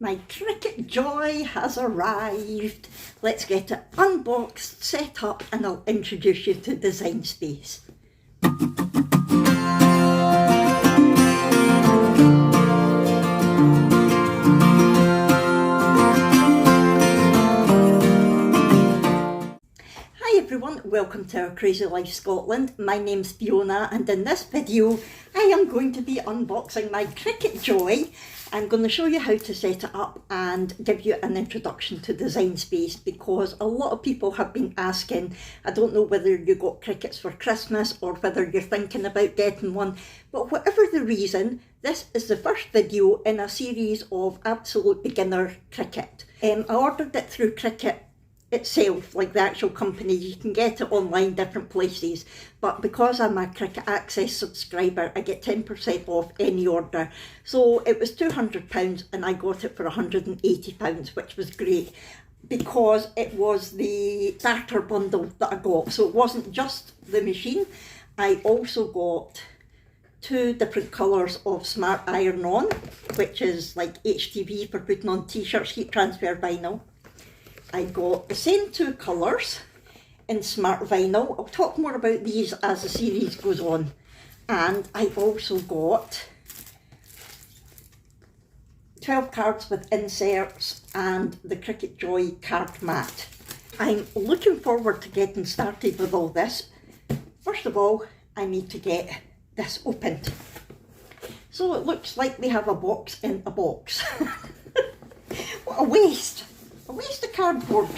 My Cricut Joy has arrived. Let's get it unboxed, set up, and I'll introduce you to Design Space. Hi everyone, welcome to our Crazy Life Scotland. My name's Fiona, and in this video I am going to be unboxing my Cricut Joy. I'm going to show you how to set it up and give you an introduction to Design Space, because a lot of people have been asking. I don't know whether you got Cricuts for Christmas or whether you're thinking about getting one, but whatever the reason, this is the first video in a series of absolute beginner Cricut. I ordered it through Cricut itself, like the actual company. You can get it online different places, but because I'm a Cricut Access subscriber, I get 10% off any order. So it was £200 and I got it for £180, which was great because it was the starter bundle that I got. So it wasn't just the machine, I also got 2 different colours of Smart Iron-On, which is like HTV for putting on t-shirts, heat transfer vinyl. I got the same 2 colours in Smart Vinyl. I'll talk more about these as the series goes on. And I also got 12 cards with inserts and the Cricut Joy card mat. I'm looking forward to getting started with all this. First of all, I need to get this opened. So it looks like we have a box in a box. What a waste! A waste of cardboard.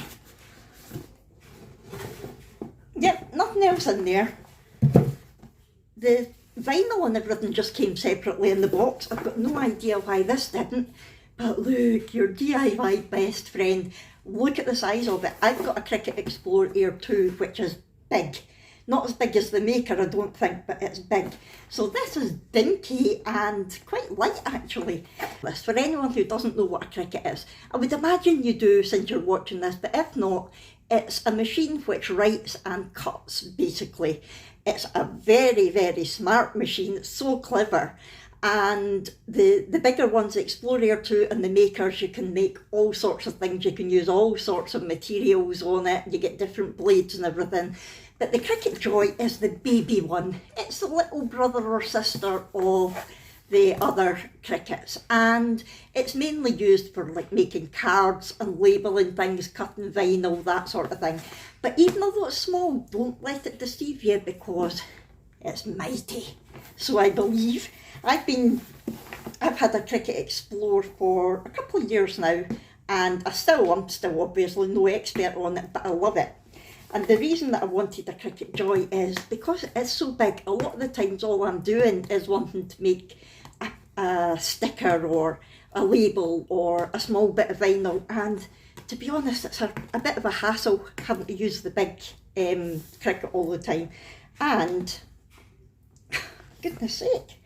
Yep, nothing else in there. The vinyl and everything just came separately in the box. I've got no idea why this didn't, but look, your DIY best friend. Look at the size of it. I've got a Cricut Explore Air 2, which is big. Not as big as the Maker, I don't think, but it's big. So this is dinky and quite light, actually. For anyone who doesn't know what a Cricut is, I would imagine you do since you're watching this, but if not, it's a machine which writes and cuts, basically. It's a very, very smart machine. It's so clever. And the bigger ones, the Explore Air 2 and the Makers, you can make all sorts of things. You can use all sorts of materials on it. You get different blades and everything. But the Cricut Joy is the baby one. It's the little brother or sister of the other Cricuts, and it's mainly used for like making cards and labelling things, cutting vinyl, that sort of thing. But even though it's small, don't let it deceive you, because it's mighty. So I believe I've had a Cricut Explore for a couple of years now, and I'm still obviously no expert on it, but I love it. And the reason that I wanted a Cricut Joy is because it's so big. A lot of the times all I'm doing is wanting to make a sticker or a label or a small bit of vinyl, and to be honest, it's a bit of a hassle having to use the big Cricut all the time. And goodness sake,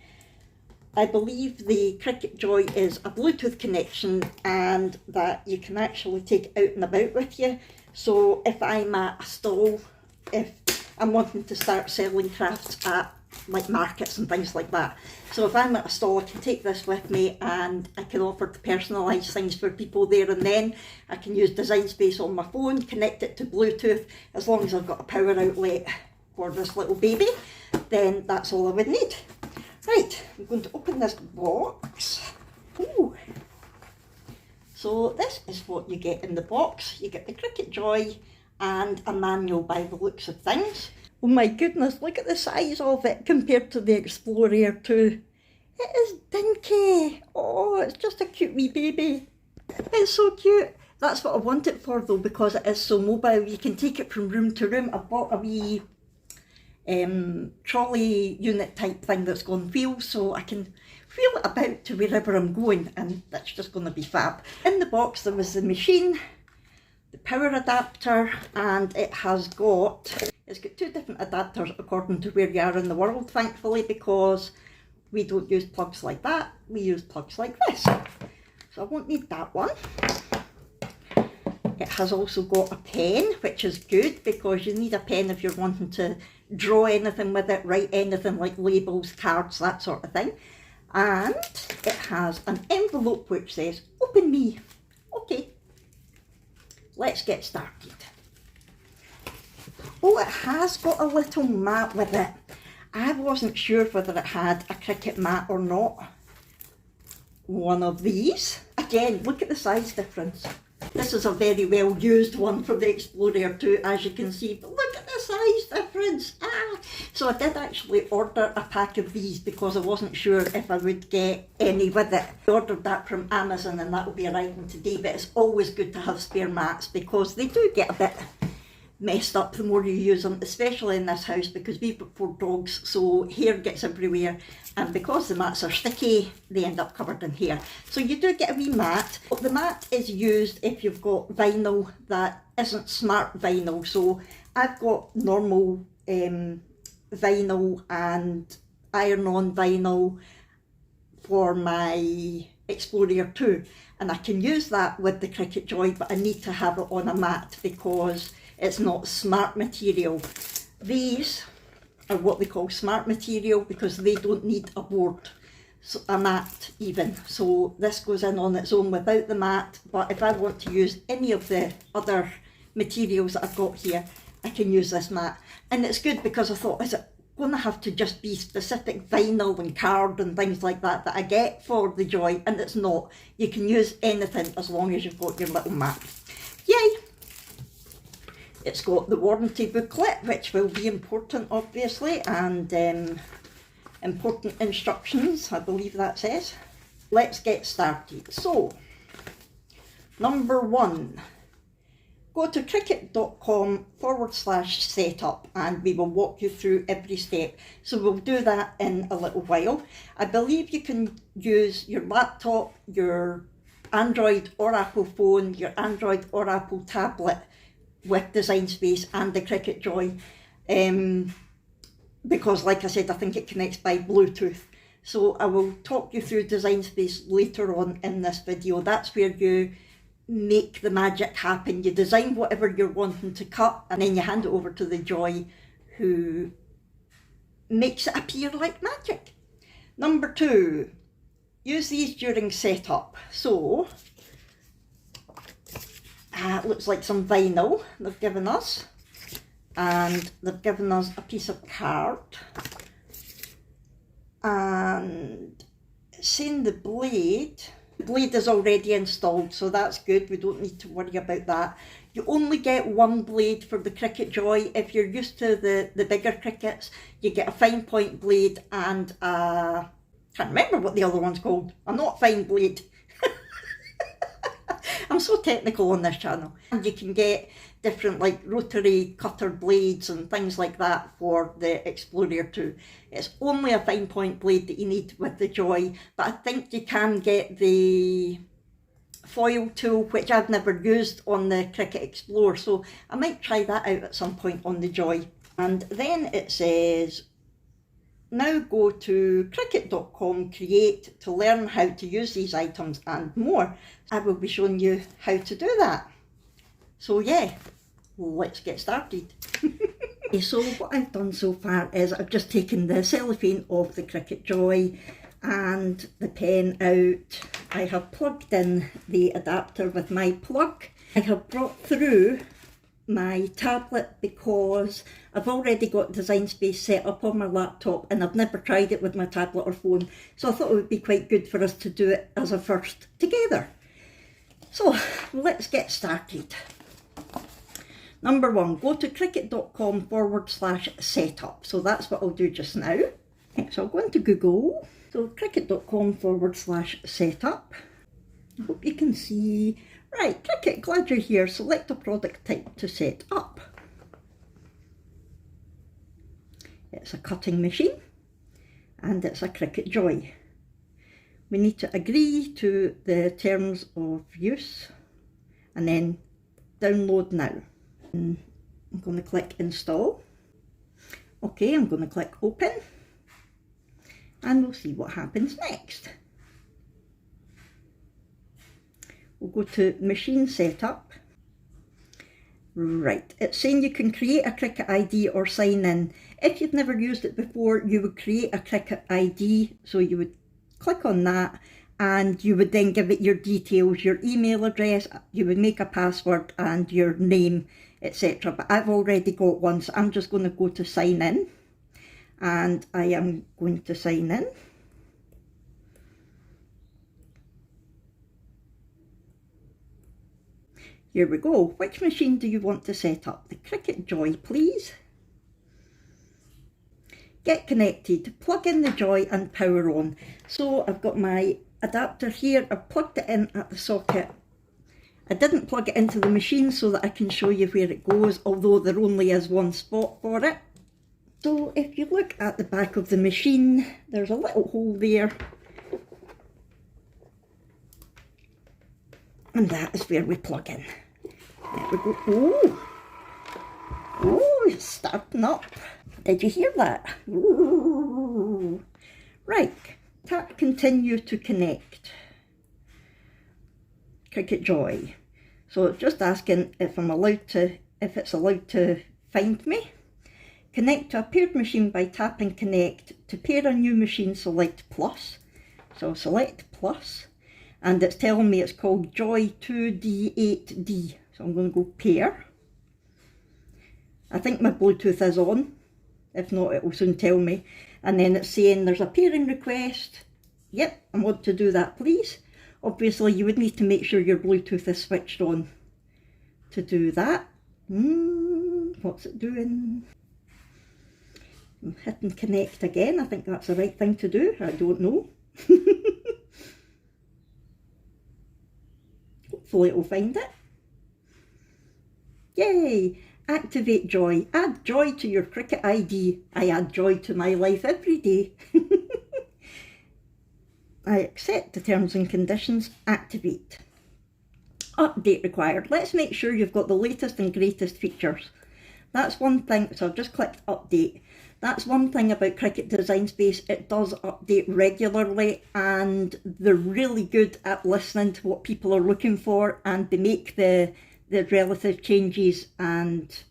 I believe the Cricut Joy is a Bluetooth connection and that you can actually take it out and about with you. So if I'm at a stall, if I'm wanting to start selling crafts at like markets and things like that, so if I'm at a stall, I can take this with me and I can offer to personalise things for people there and then. I can use Design Space on my phone, connect it to Bluetooth. As long as I've got a power outlet for this little baby, then that's all I would need. Right, I'm going to open this box. Ooh. So this is what you get in the box. You get the Cricut Joy and a manual by the looks of things. Oh my goodness, look at the size of it compared to the Explore Air 2. It is dinky. Oh, it's just a cute wee baby. It's so cute. That's what I want it for though, because it is so mobile. You can take it from room to room. I bought a wee trolley unit type thing that's got wheels, so I can wheel it about to wherever I'm going, and that's just going to be fab. In the box there was the machine, the power adapter, and it's got 2 different adapters according to where you are in the world, thankfully, because we don't use plugs like that, we use plugs like this. So I won't need that one. It has also got a pen, which is good because you need a pen if you're wanting to draw anything with it, write anything like labels, cards, that sort of thing. And it has an envelope which says open helping me. Okay, let's get started. Oh, it has got a little mat with it. I wasn't sure whether it had a Cricut mat or not. One of these. Again, look at the size difference. This is a very well used one for the Explorer 2, as you can see, but look at the size difference. So I did actually order a pack of these because I wasn't sure if I would get any with it. I ordered that from Amazon and that will be arriving today, but it's always good to have spare mats because they do get a bit messed up the more you use them, especially in this house because we've got 4 dogs, so hair gets everywhere, and because the mats are sticky they end up covered in hair. So you do get a wee mat. But the mat is used if you've got vinyl that isn't smart vinyl. So I've got normal vinyl and iron-on vinyl for my Explorer 2, and I can use that with the Cricut Joy, but I need to have it on a mat because it's not smart material. These are what we call smart material because they don't need a board, so a mat even. So this goes in on its own without the mat, but if I want to use any of the other materials that I've got here, I can use this mat. And it's good because I thought, is it going to have to just be specific vinyl and card and things like that that I get for the Joy? And it's not. You can use anything as long as you've got your little mat. Yay! It's got the warranty booklet, which will be important obviously, and important instructions, I believe that says. Let's get started. So, number 1, go to cricut.com/setup and we will walk you through every step. So we'll do that in a little while. I believe you can use your laptop, your Android or Apple phone, your Android or Apple tablet with Design Space and the Cricut Joy, because like I said, I think it connects by Bluetooth. So I will talk you through Design Space later on in this video. That's where you make the magic happen. You design whatever you're wanting to cut and then you hand it over to the Joy, who makes it appear like magic. Number 2, use these during setup. So it looks like some vinyl they've given us, and they've given us a piece of card, and seeing the blade is already installed, so that's good. We don't need to worry about that. You only get 1 blade for the Cricut Joy. If you're used to the bigger Cricuts, you get a fine point blade and a, can't remember what the other one's called, a not fine blade. I'm so technical on this channel. And you can get different like rotary cutter blades and things like that for the Explorer 2. It's only a fine point blade that you need with the Joy, but I think you can get the foil tool, which I've never used on the Cricut Explorer, so I might try that out at some point on the Joy. And then it says, now go to cricut.com create to learn how to use these items and more. I will be showing you how to do that. So yeah, let's get started. So what I've done so far is I've just taken the cellophane off the Cricut Joy and the pen out. I have plugged in the adapter with my plug. I have brought through my tablet because I've already got Design Space set up on my laptop and I've never tried it with my tablet or phone, so I thought it would be quite good for us to do it as a first together. So let's get started. Number 1, go to cricut.com/setup. So that's what I'll do just now. So I'll go into Google. So cricut.com/setup. I hope you can see. Right, Cricut, glad you're here. Select a product type to set up. It's a cutting machine and it's a Cricut Joy. We need to agree to the terms of use and then download now. And I'm going to click install. Okay, I'm going to click open and we'll see what happens next. We'll go to machine setup. Right, it's saying you can create a Cricut ID or sign in. If you've never used it before, you would create a Cricut ID, so you would click on that and you would then give it your details, your email address, you would make a password and your name, etc. But I've already got one, so I'm just going to go to sign in, and I am going to sign in. Here we go. Which machine do you want to set up? The Cricut Joy, please. Get connected, plug in the Joy and power on. So I've got my adapter here, I've plugged it in at the socket. I didn't plug it into the machine so that I can show you where it goes, although there only is one spot for it. So if you look at the back of the machine, there's a little hole there. And that is where we plug in. There we go. Oh! Oh, it's starting up. Did you hear that? Ooh. Right, tap continue to connect. Cricut Joy. So it's just asking if it's allowed to find me. Connect to a paired machine by tapping connect. To pair a new machine, select plus. So select plus, and it's telling me it's called Joy 2D8D. So I'm going to go pair. I think my Bluetooth is on. If not, it will soon tell me. And then it's saying there's a pairing request. Yep, I want to do that, please. Obviously, you would need to make sure your Bluetooth is switched on to do that. What's it doing? I'm hitting connect again. I think that's the right thing to do. I don't know. Hopefully it will find it. Yay! Activate Joy. Add Joy to your Cricut ID. I add joy to my life every day. I accept the terms and conditions. Activate. Update required. Let's make sure you've got the latest and greatest features. That's one thing. So I've just clicked update. That's one thing about Cricut Design Space. It does update regularly, and they're really good at listening to what people are looking for, and they make the relative changes, and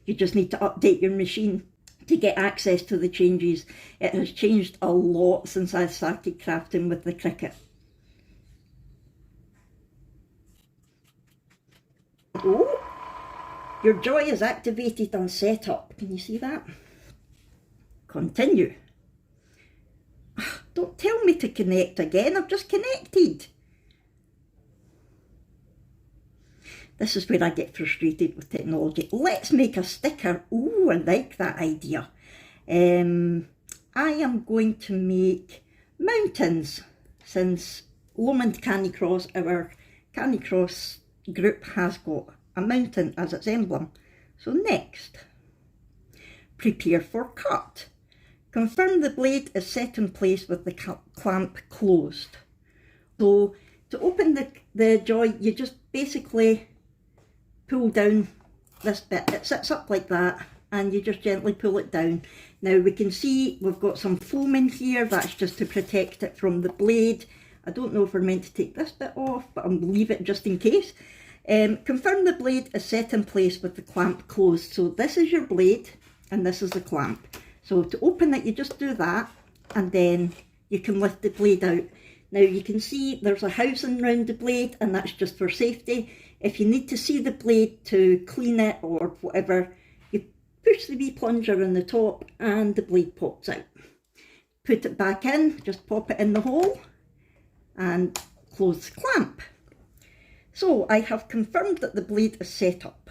you just need to update your machine to get access to the changes. It has changed a lot since I started crafting with the Cricut. Oh, your Joy is activated and set up. Can you see that? Continue. Don't tell me to connect again. I've just connected. This is where I get frustrated with technology. Let's make a sticker. Ooh, I like that idea. I am going to make mountains, since Lomond Canicross, our Canicross group, has got a mountain as its emblem. So next, prepare for cut. Confirm the blade is set in place with the clamp closed. So to open the Joy, you just basically pull down this bit. It sits up like that, and you just gently pull it down. Now we can see we've got some foam in here. That's just to protect it from the blade. I don't know if we're meant to take this bit off, but I'll leave it just in case. Confirm the blade is set in place with the clamp closed. So this is your blade and this is the clamp. So to open it, you just do that, and then you can lift the blade out. Now you can see there's a housing around the blade, and that's just for safety. If you need to see the blade to clean it or whatever, you push the wee plunger in the top and the blade pops out. Put it back in, just pop it in the hole and close the clamp. So I have confirmed that the blade is set up.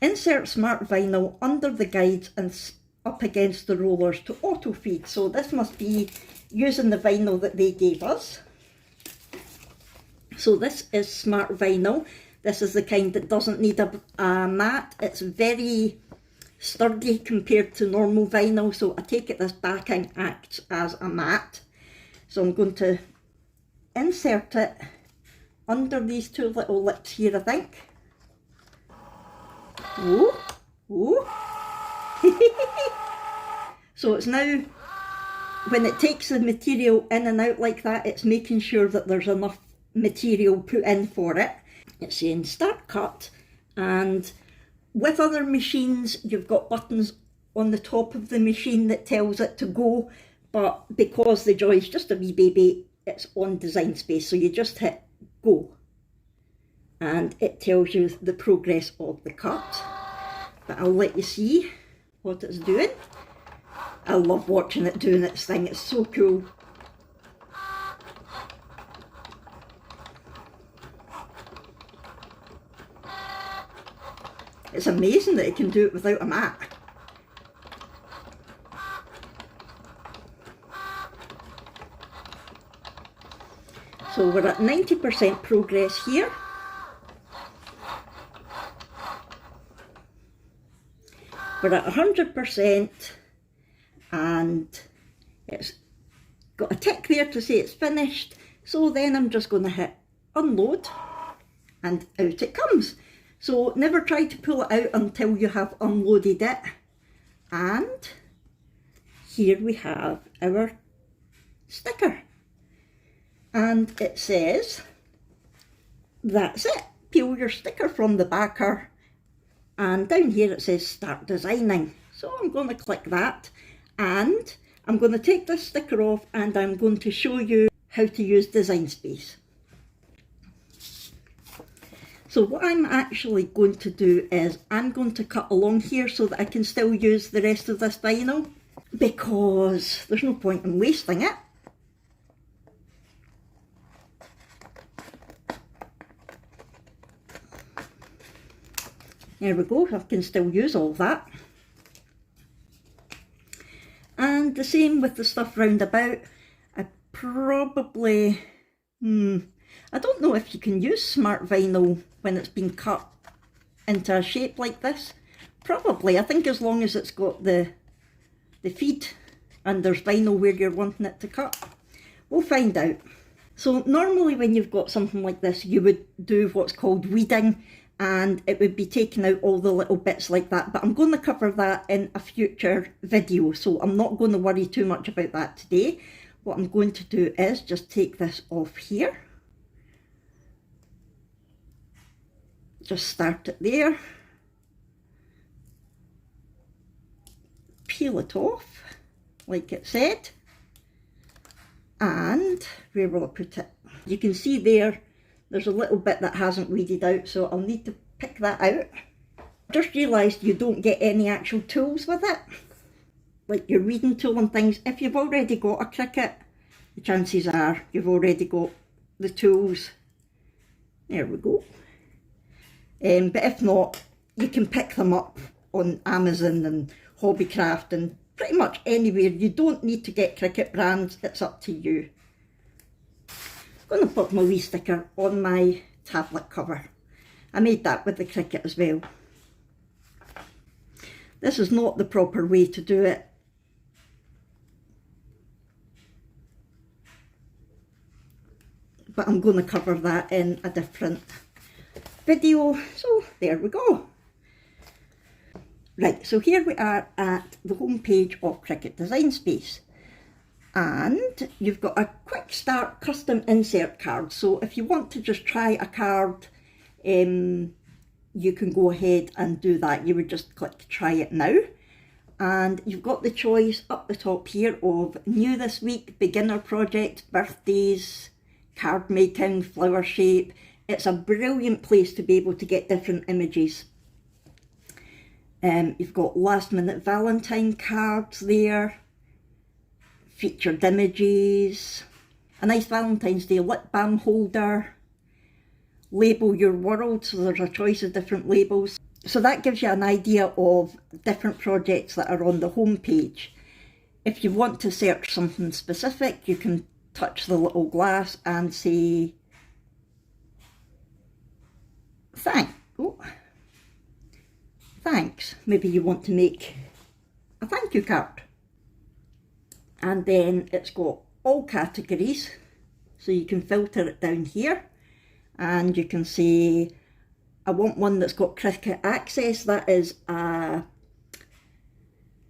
Insert smart vinyl under the guides and up against the rollers to auto feed. So this must be using the vinyl that they gave us. So this is smart vinyl. This is the kind that doesn't need a mat. It's very sturdy compared to normal vinyl. So I take it this backing acts as a mat. So I'm going to insert it under these two little lips here, I think. Ooh, ooh. So it's now, when it takes the material in and out like that, it's making sure that there's enough material put in for it. It's saying start cut, and with other machines you've got buttons on the top of the machine that tells it to go, but because the Joy is just a wee baby, it's on Design Space. So you just hit go and it tells you the progress of the cut. But I'll let you see what it's doing. I love watching it doing its thing, it's so cool. It's amazing that it can do it without a mat. So we're at 90% progress here. We're at 100% and it's got a tick there to say it's finished. So then I'm just going to hit unload and out it comes. So never try to pull it out until you have unloaded it. And here we have our sticker. And it says, that's it, peel your sticker from the backer. And down here it says start designing. So I'm going to click that and I'm going to take this sticker off and I'm going to show you how to use Design Space. So what I'm actually going to do is I'm going to cut along here so that I can still use the rest of this vinyl, because there's no point in wasting it. There we go, I can still use all that. And the same with the stuff round about. I probably, I don't know if you can use smart vinyl when it's been cut into a shape like this. Probably, I think as long as it's got the feed and there's vinyl where you're wanting it to cut. We'll find out. So normally when you've got something like this, you would do what's called weeding, and it would be taking out all the little bits like that, but I'm going to cover that in a future video, so I'm not going to worry too much about that today. What I'm going to do is just take this off here, just start it there, peel it off like it said, and where will I put it? You can see there's a little bit that hasn't weeded out, so I'll need to pick that out. I just realised you don't get any actual tools with it, like your weeding tool and things. If you've already got a Cricut, the chances are you've already got the tools. There we go. But if not, you can pick them up on Amazon and Hobbycraft and pretty much anywhere. You don't need to get Cricut brands, it's up to you. I'm going to put my wee sticker on my tablet cover. I made that with the Cricut as well. This is not the proper way to do it. But I'm going to cover that in a different video. So there we go. Right, so here we are at the home page of Cricut Design Space. And you've got a quick start custom insert card. So if you want to just try a card, you can go ahead and do that. You would just click try it now. And you've got the choice up the top here of new this week, beginner project, birthdays, card making, flower shape. It's a brilliant place to be able to get different images. You've got last minute Valentine cards there. Featured images, a nice Valentine's Day lip balm holder, label your world, so there's a choice of different labels. So that gives you an idea of different projects that are on the home page. If you want to search something specific, you can touch the little glass and say thanks. Maybe you want to make a thank you card. And then it's got all categories, so you can filter it down here, and you can say, I want one that's got Cricut access. That is a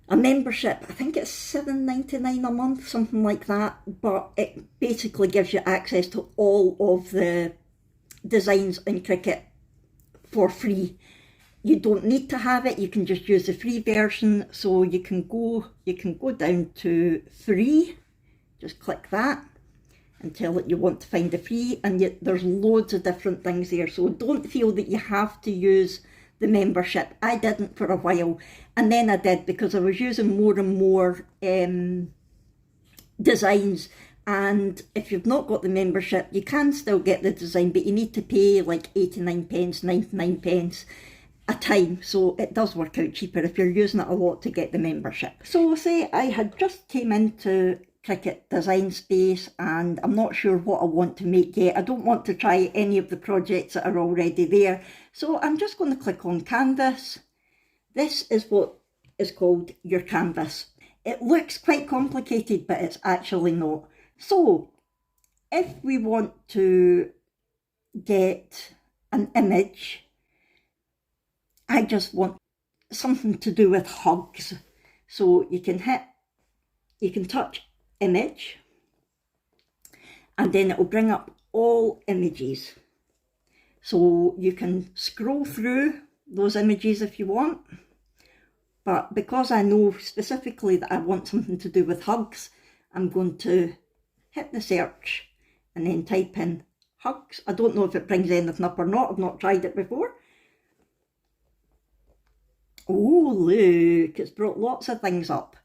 membership. I think it's $7.99 a month, something like that, but it basically gives you access to all of the designs in Cricut for free. You don't need to have it, you can just use the free version. So you can go down to free, just click that, until you want to find the free, and yet there's loads of different things there. So don't feel that you have to use the membership. I didn't for a while, and then I did because I was using more and more designs. And if you've not got the membership, you can still get the design, but you need to pay like 89 pence, 99 pence a time. So it does work out cheaper if you're using it a lot to get the membership. So say I had just came into Cricut Design Space and I'm not sure what I want to make yet. I don't want to try any of the projects that are already there. So I'm just going to click on Canvas. This is what is called your canvas. It looks quite complicated, but it's actually not. So if we want to get an image, I just want something to do with hugs. So you can touch image, and then it will bring up all images. So you can scroll through those images if you want. But because I know specifically that I want something to do with hugs, I'm going to hit the search and then type in hugs. I don't know if it brings anything up or not. I've not tried it before. Oh, look, it's brought lots of things up.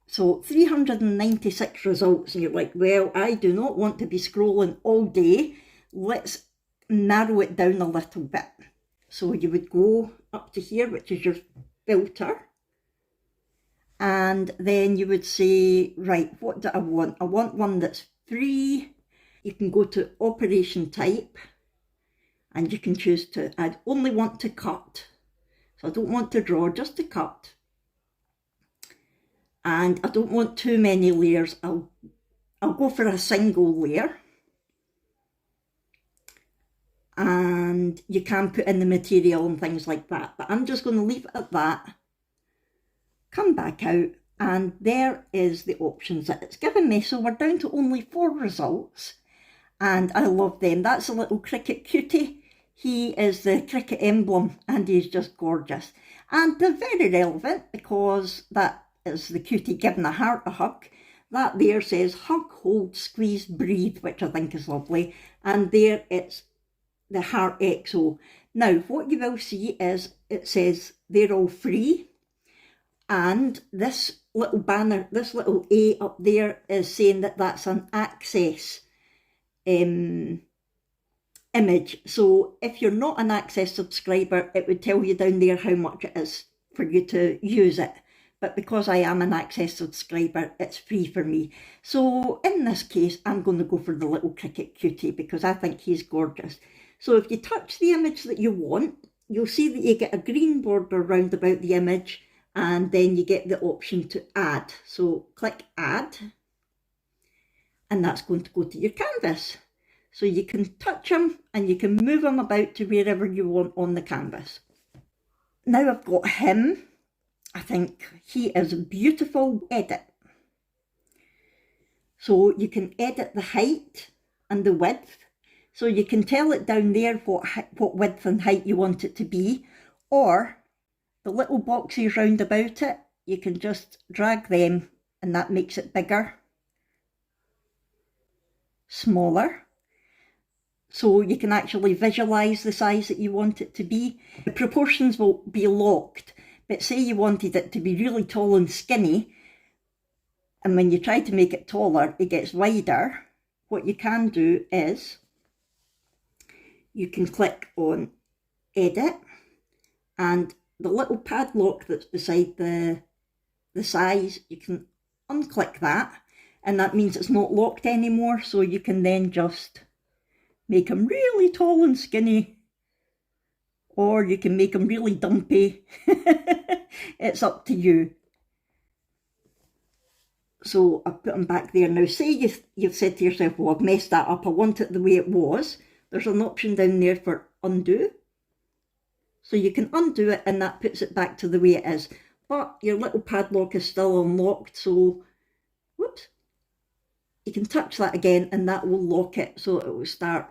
So 396 results, and you're like, well, I do not want to be scrolling all day. Let's narrow it down a little bit. So you would go up to here, which is your filter. And then you would say, right, what do I want? I want one that's free. You can go to operation type and you can choose to, I only want to cut. So I don't want to draw, just to cut. And I don't want too many layers. I'll go for a single layer. And you can put in the material and things like that. But I'm just going to leave it at that. Come back out, and there is the options that it's given me. So we're down to only 4 results, and I love them. That's a little Cricut cutie. He is the Cricut emblem, and he's just gorgeous. And they're very relevant because that is the cutie giving a heart a hug. That there says hug, hold, squeeze, breathe, which I think is lovely. And there it's the heart XO. Now, what you will see is it says they're all free. And this little banner, this little A up there is saying that that's an access image. So if you're not an access subscriber, it would tell you down there how much it is for you to use it. But because I am an access subscriber, it's free for me. So in this case, I'm going to go for the little Cricut cutie because I think he's gorgeous. So if you touch the image that you want, you'll see that you get a green border round about the image. And then you get the option to add. So click add, and that's going to go to your canvas. So you can touch them and you can move them about to wherever you want on the canvas. Now I've got him. I think he is beautiful. Edit. So you can edit the height and the width. So you can tell it down there what width and height you want it to be, or the little boxes round about it, you can just drag them and that makes it bigger, smaller. So you can actually visualise the size that you want it to be. The proportions will be locked, but say you wanted it to be really tall and skinny, and when you try to make it taller, it gets wider. What you can do is you can click on edit, and the little padlock that's beside the size, you can unclick that, and that means it's not locked anymore. So you can then just make them really tall and skinny, or you can make them really dumpy. It's up to you. So I've put them back there. Now say you've said to yourself, well, I've messed that up, I want it the way it was. There's an option down there for undo. So you can undo it and that puts it back to the way it is. But your little padlock is still unlocked, so whoops. You can touch that again and that will lock it, so it will start,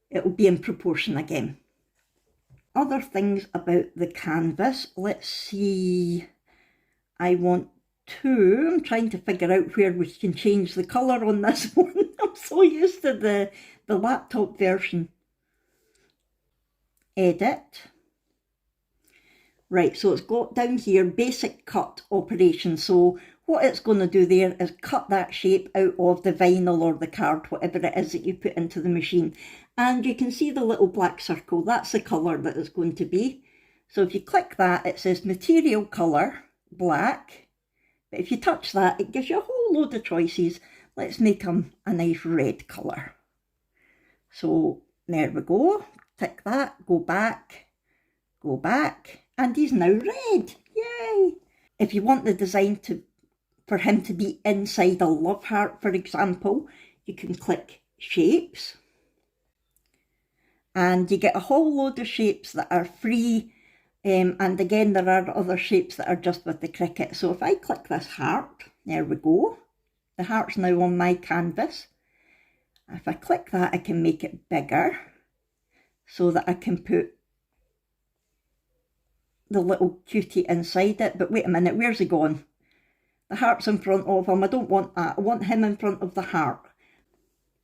it will be in proportion again. Other things about the canvas, let's see, I'm trying to figure out where we can change the colour on this one. I'm so used to the laptop version. Edit. Right, so it's got down here basic cut operation. So what it's going to do there is cut that shape out of the vinyl or the card, whatever it is that you put into the machine. And you can see the little black circle, that's the colour that it's going to be. So if you click that, it says material colour, black. But if you touch that, it gives you a whole load of choices. Let's make them a nice red colour. So there we go, tick that, go back, and he's now red, yay! If you want the design for him to be inside a love heart, for example, you can click shapes. And you get a whole load of shapes that are free. And again, there are other shapes that are just with the Cricut. So if I click this heart, there we go. The heart's now on my canvas. If I click that, I can make it bigger so that I can put the little cutie inside it. But wait a minute, where's he gone? The heart's in front of him. I don't want that. I want him in front of the heart.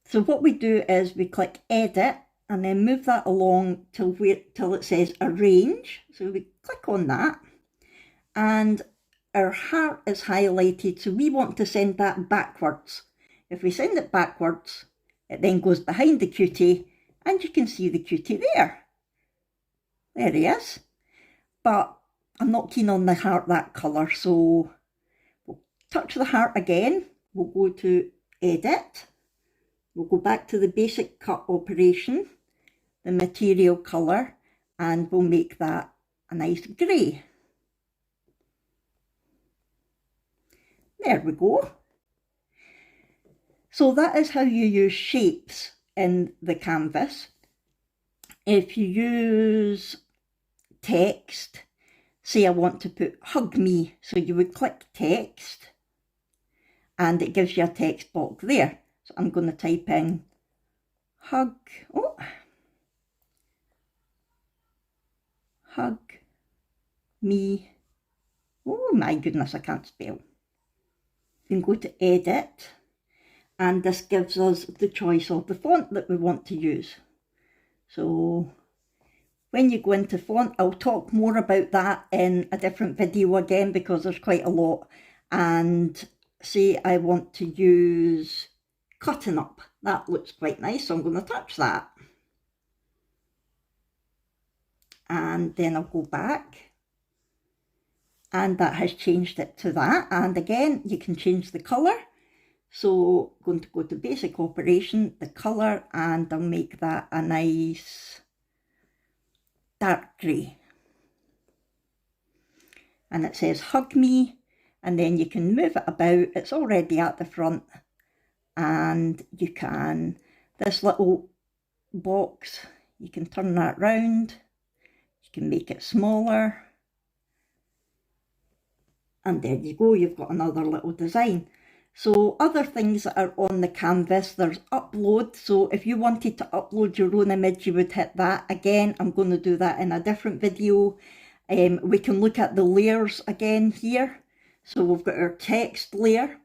So what we do is we click edit and then move that along till it says arrange. So we click on that and our heart is highlighted. So we want to send that backwards. If we send it backwards, it then goes behind the cutie and you can see the cutie there. There he is. But I'm not keen on the heart that colour, so we'll touch the heart again. We'll go to edit. We'll go back to the basic cut operation, the material colour, and we'll make that a nice grey. There we go. So that is how you use shapes in the canvas. If you use text, say I want to put hug me, so you would click text and it gives you a text box there. So I'm going to type in hug, hug me. Oh my goodness, I can't spell. You can go to edit and this gives us the choice of the font that we want to use. So when you go into font, I'll talk more about that in a different video again because there's quite a lot. And say I want to use cutting up. That looks quite nice, so I'm going to touch that. And then I'll go back. And that has changed it to that. And again, you can change the colour. So I'm going to go to basic operation, the colour, and I'll make that a nice dark grey. And it says hug me, and then you can move it about. It's already at the front. And you can, this little box, you can turn that round. You can make it smaller. And there you go, you've got another little design. So other things that are on the canvas, there's upload. So if you wanted to upload your own image, you would hit that. Again, I'm going to do that in a different video. We can look at the layers again here. So we've got our text layer,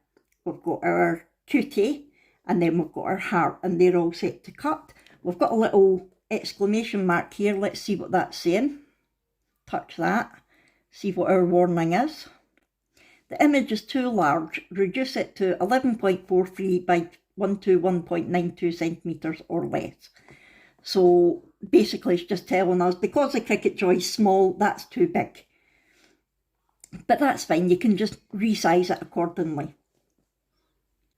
we've got our cutie, and then we've got our heart, and they're all set to cut. We've got a little exclamation mark here. Let's see what that's saying. Touch that, see what our warning is. The image is too large. Reduce it to 11.43 by 121.92 centimetres or less. So basically it's just telling us, because the Cricut Joy is small, that's too big. But that's fine, you can just resize it accordingly.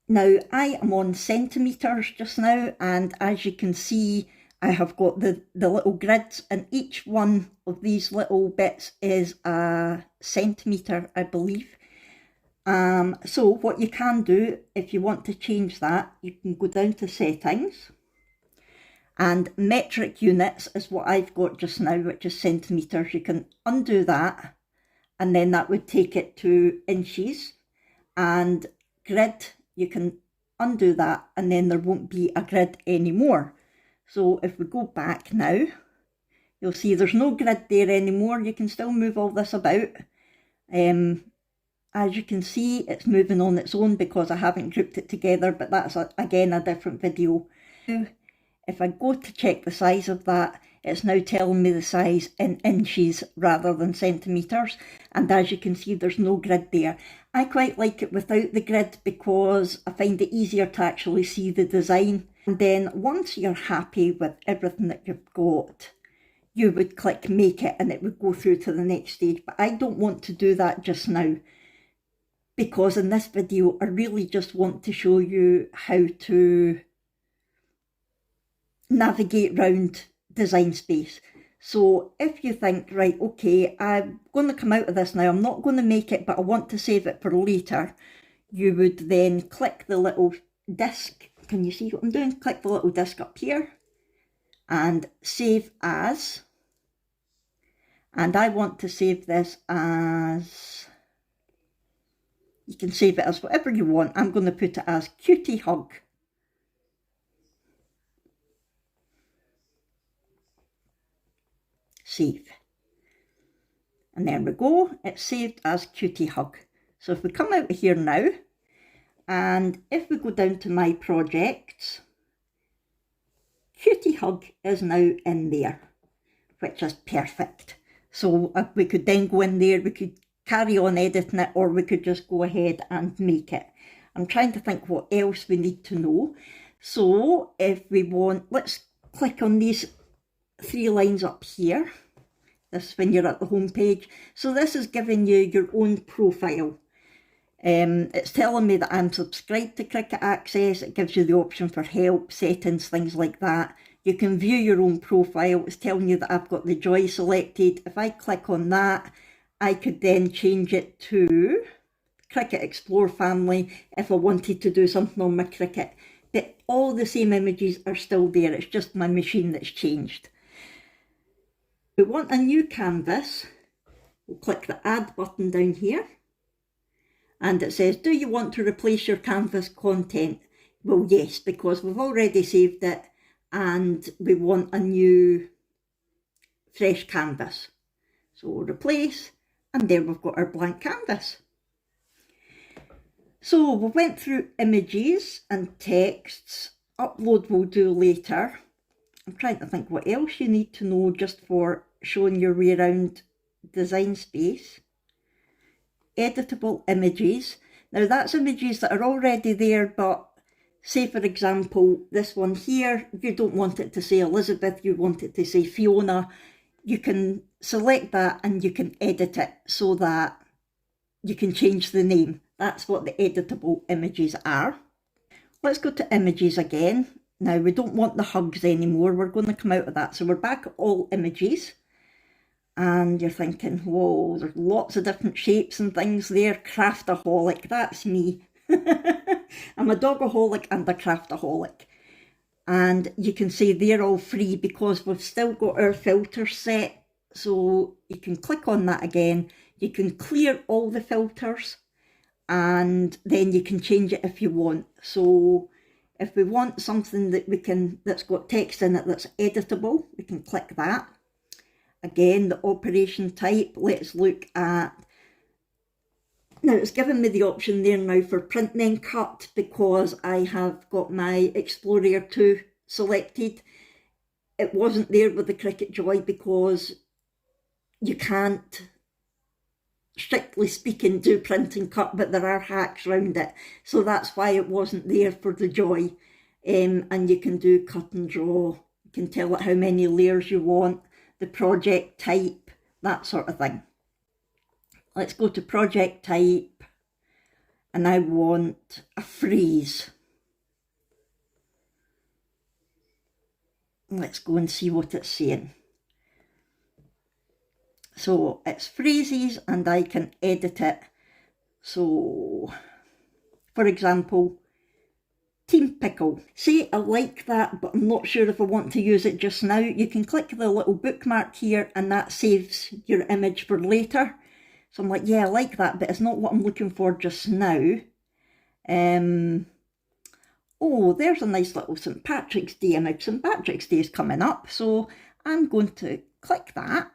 Now I am on centimetres just now, and as you can see, I have got the little grids, and each one of these little bits is a centimetre, I believe. So what you can do, if you want to change that, you can go down to settings, and metric units is what I've got just now, which is centimetres. You can undo that, and then that would take it to inches. And grid, you can undo that, and then there won't be a grid anymore. So if we go back now, you'll see there's no grid there anymore. You can still move all this about. As you can see, it's moving on its own because I haven't grouped it together, but that's again a different video. If I go to check the size of that, it's now telling me the size in inches rather than centimetres. And as you can see, there's no grid there. I quite like it without the grid because I find it easier to actually see the design. And then once you're happy with everything that you've got, you would click make it and it would go through to the next stage. But I don't want to do that just now, because in this video I really just want to show you how to navigate around Design Space. So if you think, right, okay, I'm going to come out of this now, I'm not going to make it, but I want to save it for later, you would then click the little disc. Can you see what I'm doing? Click the little disc up here and save as. And I want to save this as, you can save it as whatever you want. I'm going to put it as Cutie Hug. Save. And there we go, it's saved as Cutie Hug. So if we come out of here now, and if we go down to my projects, Cutie Hug is now in there, which is perfect. So we could then go in there, we could carry on editing it, or we could just go ahead and make it. I'm trying to think what else we need to know. So if we want, let's click on these 3 lines up here. This is when you're at the home page. So this is giving you your own profile. It's telling me that I'm subscribed to Cricut Access. It gives you the option for help, settings, things like that. You can view your own profile. It's telling you that I've got the joy selected. If I click on that, I could then change it to Cricut Explore family if I wanted to do something on my Cricut. But all the same images are still there. It's just my machine that's changed. We want a new canvas. We'll click the add button down here. And it says, do you want to replace your canvas content? Well, yes, because we've already saved it and we want a new fresh canvas. So we'll replace, and there we've got our blank canvas. So we went through images and texts. Upload we'll do later. I'm trying to think what else you need to know just for showing your way around Design Space. Editable images. Now that's images that are already there, but say for example this one here, you don't want it to say Elizabeth, you want it to say Fiona. You can select that and you can edit it so that you can change the name. That's what the editable images are. Let's go to images again. Now we don't want the hugs anymore, we're going to come out of that. So we're back at all images. And you're thinking, whoa, there's lots of different shapes and things there. Craftaholic, that's me. I'm a dogaholic and a craftaholic. And you can see they're all free because we've still got our filters set. So you can click on that again. You can clear all the filters and then you can change it if you want. So if we want something that that's got text in it that's editable, we can click that. Again, the operation type, let's look at, now it's given me the option there now for print then cut because I have got my Explorer 2 selected. It wasn't there with the Cricut Joy because you can't, strictly speaking, do print and cut, but there are hacks around it. So that's why it wasn't there for the Joy. And you can do cut and draw. You can tell it how many layers you want, the project type, that sort of thing. Let's go to project type and I want a phrase. Let's go and see what it's saying. So it's phrases and I can edit it. So, for example, Team Pickle. Say I like that, but I'm not sure if I want to use it just now. You can click the little bookmark here and that saves your image for later. So I'm like, yeah, I like that, but it's not what I'm looking for just now. Oh, there's a nice little St. Patrick's Day image. St. Patrick's Day is coming up, so I'm going to click that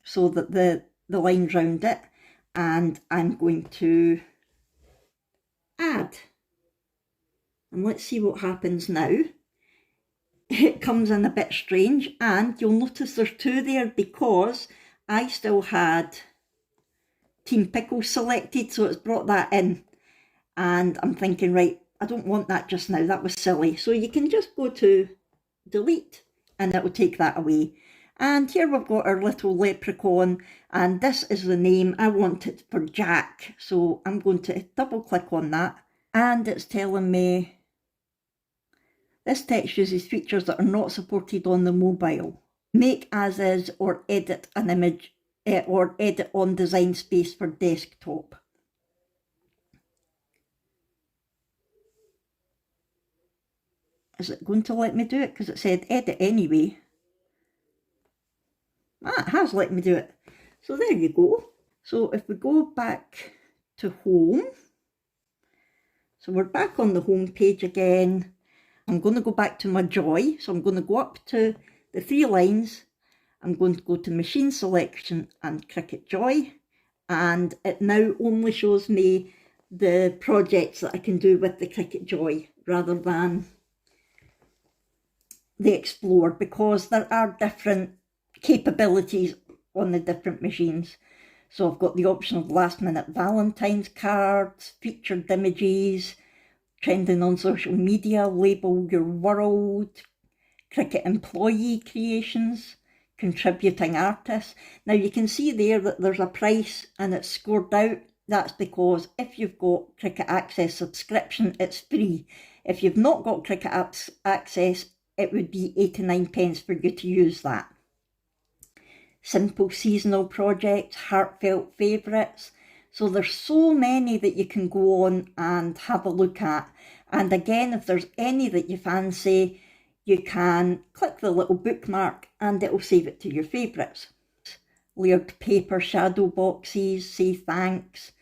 so that the line's round it. and I'm going to add. And let's see what happens now. It comes in a bit strange, and you'll notice there's two there because I still had Team Pickles selected, so it's brought that in. And I'm thinking, right, I don't want that just now, that was silly. So you can just go to delete and it will take that away. And here we've got our little leprechaun, and this is the name. I want it for Jack, so I'm going to double click on that, and it's telling me this text uses features that are not supported on the mobile. Make as is or edit an image or edit on Design Space for desktop. Is it going to let me do it? Because it said edit anyway. Ah, it has let me do it. So there you go. So if we go back to home, so we're back on the home page again. I'm going to go back to my Joy. So I'm going to go up to the 3 lines. I'm going to go to Machine Selection and Cricut Joy. And it now only shows me the projects that I can do with the Cricut Joy rather than the Explore, because there are different capabilities on the different machines. So I've got the option of last minute Valentine's cards, featured images, trending on social media, label your world, Cricut employee creations, contributing artists. Now you can see there that there's a price and it's scored out. That's because if you've got Cricut Access subscription, it's free. If you've not got Cricut Access, it would be 89p for you to use that. Simple seasonal projects, heartfelt favourites. So there's so many that you can go on and have a look at. And again, if there's any that you fancy, you can click the little bookmark and it will save it to your favourites. Layered paper shadow boxes, say thanks.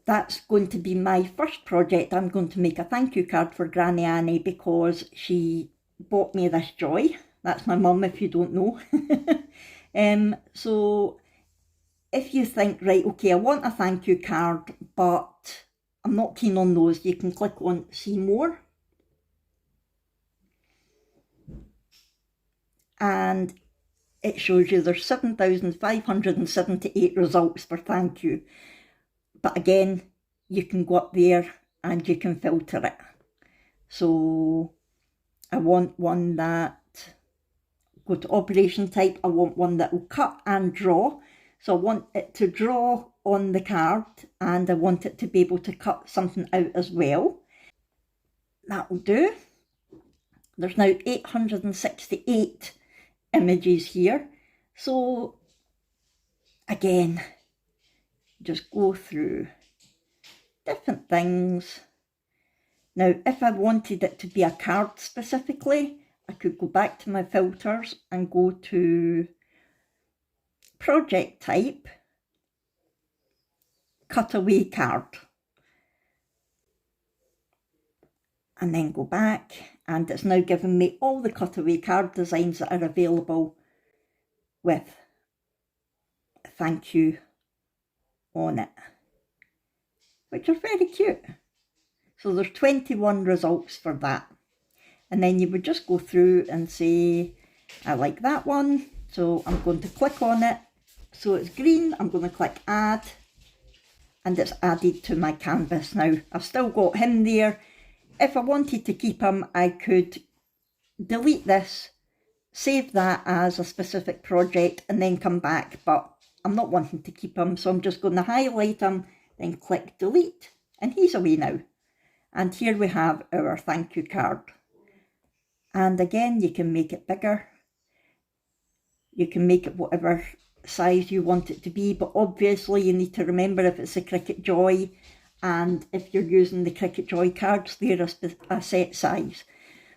That's going to be my first project. I'm going to make a thank you card for Granny Annie because she bought me this joy. That's my mum, if you don't know. So if you think, right, okay, I want a thank you card, but I'm not keen on those, you can click on see more. And it shows you there's 7,578 results for thank you. But again, you can go up there and you can filter it. So I want one that, go to operation type, I want one that will cut and draw. So I want it to draw on the card and I want it to be able to cut something out as well. That will do. There's now 868 images here. So again, just go through different things. Now, if I wanted it to be a card specifically, I could go back to my filters and go to project type, cutaway card. And then go back, and it's now given me all the cutaway card designs that are available with thank you on it, which are very cute. So there's 21 results for that. And then you would just go through and say, I like that one, so I'm going to click on it. So it's green, I'm going to click add, and it's added to my canvas now. I've still got him there. If I wanted to keep him, I could delete this, save that as a specific project, and then come back, but I'm not wanting to keep him, so I'm just going to highlight him, then click delete, and he's away now. And here we have our thank you card. And again, you can make it bigger. You can make it whatever size you want it to be, but obviously you need to remember if it's a Cricut Joy and if you're using the Cricut Joy cards, they're a set size.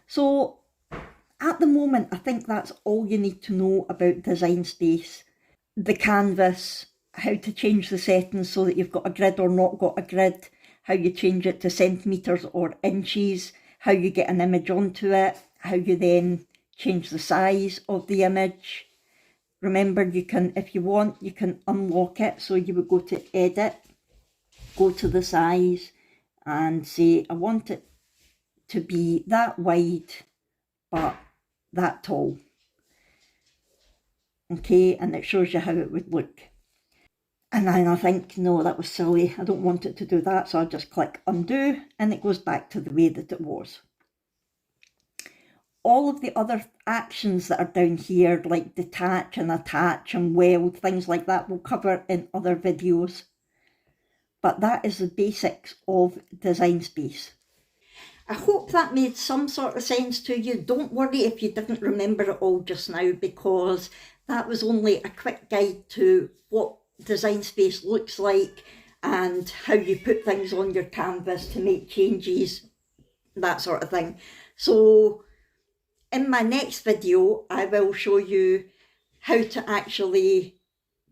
So at the moment, I think that's all you need to know about Design Space. The canvas, how to change the settings so that you've got a grid or not got a grid, how you change it to centimetres or inches, how you get an image onto it, how you then change the size of the image, remember, you can, if you want, you can unlock it. So you would go to edit, go to the size and say, I want it to be that wide, but that tall. Okay, and it shows you how it would look. And then I think, no, that was silly. I don't want it to do that. So I'll just click undo and it goes back to the way that it was. All of the other actions that are down here, like detach and attach and weld, things like that, we'll cover in other videos. But that is the basics of Design Space. I hope that made some sort of sense to you. Don't worry if you didn't remember it all just now, because that was only a quick guide to what Design Space looks like and how you put things on your canvas to make changes, that sort of thing. So in my next video, I will show you how to actually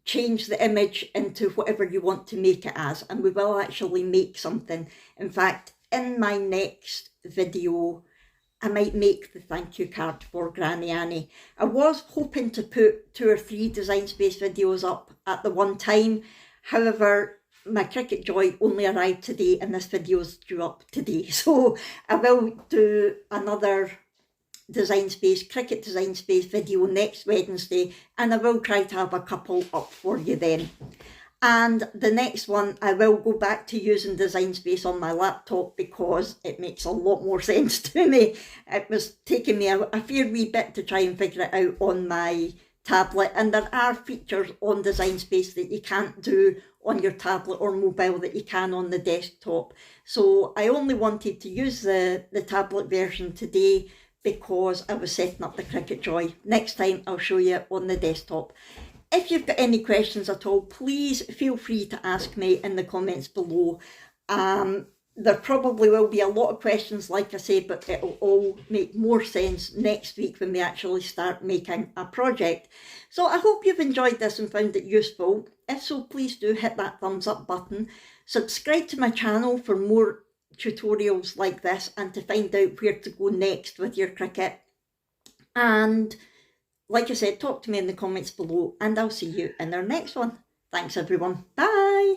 change the image into whatever you want to make it as, and we will actually make something. In fact, in my next video, I might make the thank you card for Granny Annie. I was hoping to put 2 or 3 Design Space videos up at the one time. However, my Cricut Joy only arrived today and this video's due up today. So I will do another Cricut Design Space video next Wednesday, and I will try to have a couple up for you then. And the next one, I will go back to using Design Space on my laptop because it makes a lot more sense to me. It was taking me a fair wee bit to try and figure it out on my tablet, and there are features on Design Space that you can't do on your tablet or mobile that you can on the desktop. So I only wanted to use the tablet version today because I was setting up the Cricut Joy. Next time I'll show you on the desktop. If you've got any questions at all, please feel free to ask me in the comments below. There probably will be a lot of questions, like I say, but it'll all make more sense next week when we actually start making a project. So I hope you've enjoyed this and found it useful. If so, please do hit that thumbs up button. Subscribe to my channel for more tutorials like this and to find out where to go next with your Cricut. And like I said, talk to me in the comments below and I'll see you in our next one. Thanks everyone. Bye.